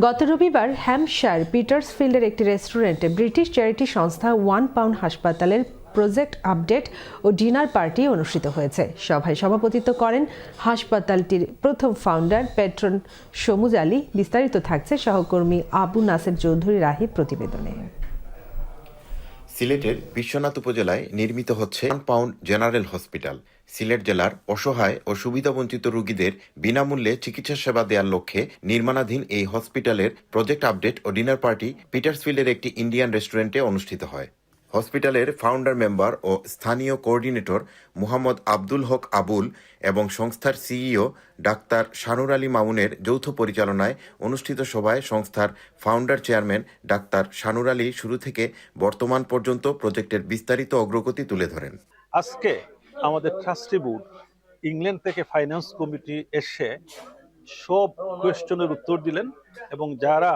গত রবিবার হ্যাম্পশায়ার পিটার্সফিল্ডের একটি রেস্টুরেন্টে ব্রিটিশ চ্যারিটি সংস্থা 1 পাউন্ড হাসপাতালের প্রজেক্ট আপডেট ও ডিনার পার্টি অনুষ্ঠিত হয়েছে। সভায় সভাপতিত্ব করেন হাসপাতালটির প্রথম ফাউন্ডার পেট্রন সমুজ আলী। বিস্তারিত থাকছে সহকর্মী আবু নাসের চৌধুরী রাহির প্রতিবেদনে। সিলেটের বিশ্বনাথ উপজেলায় নির্মিত হচ্ছে 1 পাউন্ড জেনারেল হসপিটাল। সিলেট জেলার অসহায় ও সুবিধাবঞ্চিত রোগীদের বিনামূল্যে চিকিৎসা সেবা দেওয়ার লক্ষ্যে নির্মাণাধীন এই হসপিটালের প্রজেক্ট আপডেট ও ডিনার পার্টি পিটার্সফিল্ডের একটি ইন্ডিয়ান রেস্টুরেন্টে অনুষ্ঠিত হয়। হসপিটালের ফাউন্ডার মেম্বার ও স্থানীয় কোঅর্ডিনেটর মুহাম্মদ আব্দুল হক আবুল এবং সংস্থার সিইও ডাক্তার শানুর আলী মামুনের যৌথ পরিচালনায় অনুষ্ঠিত সভায় সংস্থার ফাউন্ডার চেয়ারম্যান ডাক্তার শানুর আলী শুরু থেকে বর্তমান পর্যন্ত প্রজেক্টের বিস্তারিত অগ্রগতি তুলে ধরেন। আজকে আমাদের ট্রাস্টি বোর্ড ইংল্যান্ড থেকে ফাইন্যান্স কমিটি এসে সব কোয়েশ্চনের উত্তর দিলেন এবং যারা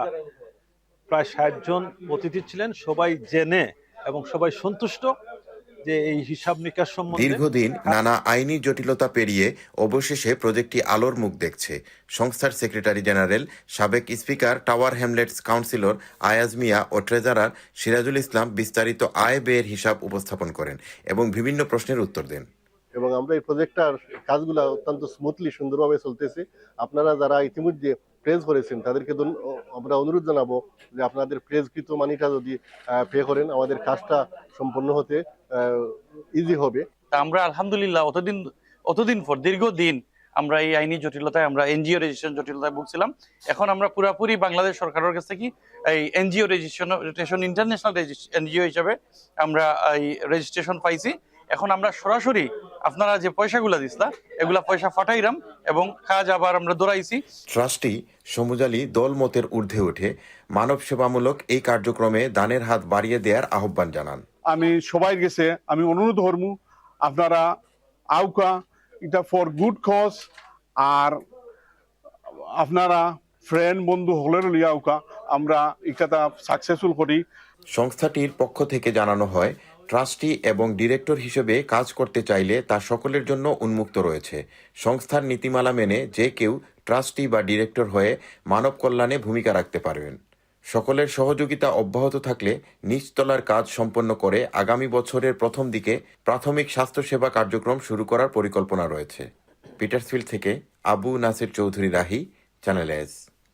প্রায় 60 জন অতিথি ছিলেন সবাই জেনে এবং সবাই সন্তুষ্ট যে এই হিসাব নিকাশ সম্বন্ধে। দীর্ঘদিন নানা আইনি জটিলতা পেরিয়ে অবশেষে প্রজেক্টটি আলোর মুখ দেখছে। সংস্থার সেক্রেটারি জেনারেল, সাবেক speaker, Tower Hamlets councillor Ayaz Miah ও ট্রেজারার সিরাজুল ইসলাম বিস্তারিত আয় ব্যয়ের হিসাব উপস্থাপন করেন এবং বিভিন্ন প্রশ্নের উত্তর দেন। এবং আমরা এই প্রজেক্টটার কাজগুলো অত্যন্ত স্মুথলি সুন্দরভাবে চলতেছে। আপনারা যারা ইতিমধ্যে প্রেজ করেছেন তাদেরকে আমরা অনুরোধ জানাবো যে আপনাদের প্রেজকৃত মানিটা যদি পে করেন আমাদের কাজটা সম্পন্ন হতে ইজি হবে। আমরা আলহামদুলিল্লাহ অতদিন পর দীর্ঘদিন আমরা এই আইনি জটিলতায়, আমরা এনজিও রেজিস্ট্রেশন জটিলতায় ভুগছিলাম। এখন আমরা পুরোপুরি বাংলাদেশ সরকারের কাছ থেকে এই এনজিও রেজিস্ট্রেশন ইন্টারন্যাশনাল এনজিও হিসাবে আমরা এই রেজিস্ট্রেশন পাইছি। এখন আমরা সরাসরি আপনারা যে পয়সাগুলো দিসলা এগুলা পয়সা ফাটাইরাম এবং কাজ আবার আমরা দৌড়াইছি। ট্রাস্টি সমুজ আলী দল মতের ঊর্ধ্বে উঠে মানব সেবামূলক এই কার্যক্রমে দানের হাত বাড়িয়ে দেওয়ার আহ্বান জানান। আমি সবাই গেছে আমি অনুরোধ করবো আপনারা আউকা এটা ফর গুড কজ আর আপনারা ফ্রেন্ড বন্ধু হলের লিয়া আউকা আমরা এটা সাকসেসফুল করি। সংস্থাটির পক্ষ থেকে জানানো হয়, ট্রাস্টি এবং ডিরেক্টর হিসেবে কাজ করতে চাইলে তা সকলের জন্য উন্মুক্ত রয়েছে। সংস্থার নীতিমালা মেনে যে কেউ ট্রাস্টি বা ডিরেক্টর হয়ে মানব কল্যাণে ভূমিকা রাখতে পারবেন। সকলের সহযোগিতা অব্যাহত থাকলে নিচতলার কাজ সম্পন্ন করে আগামী বছরের প্রথম দিকে প্রাথমিক স্বাস্থ্যসেবা কার্যক্রম শুরু করার পরিকল্পনা রয়েছে। পিটার্সফিল্ড থেকে আবু নাসের চৌধুরী রাহি, চ্যানেল এস।